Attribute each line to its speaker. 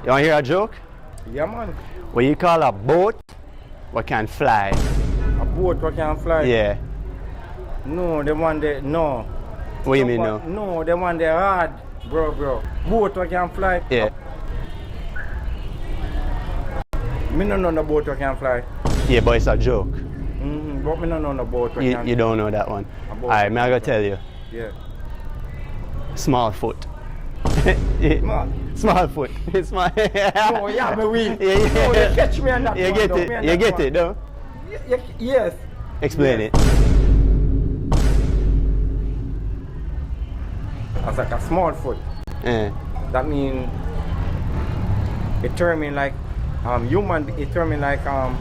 Speaker 1: You want to hear a joke?
Speaker 2: Yeah, man.
Speaker 1: What you call a boat what can fly?
Speaker 2: A boat what can fly?
Speaker 1: Yeah.
Speaker 2: No, the one that, no.
Speaker 1: What do you mean no?
Speaker 2: No, the one that hard, bro. Boat what can fly?
Speaker 1: Yeah.
Speaker 2: Me no know the boat what can fly.
Speaker 1: Yeah, but it's a joke.
Speaker 2: But me no know the boat what can
Speaker 1: You don't know that one. Alright, me I gotta tell you.
Speaker 2: Yeah.
Speaker 1: Small foot.
Speaker 2: Man.
Speaker 1: Small foot. Small.
Speaker 2: No, yeah, me win.
Speaker 1: Yeah.
Speaker 2: No, you catch me on that
Speaker 1: You
Speaker 2: one,
Speaker 1: get
Speaker 2: though.
Speaker 1: it. You get it, though.
Speaker 2: Yes.
Speaker 1: Explain
Speaker 2: Yes.
Speaker 1: it.
Speaker 2: As like a small foot.
Speaker 1: Eh.
Speaker 2: That means it turn me like human. It turn me like God.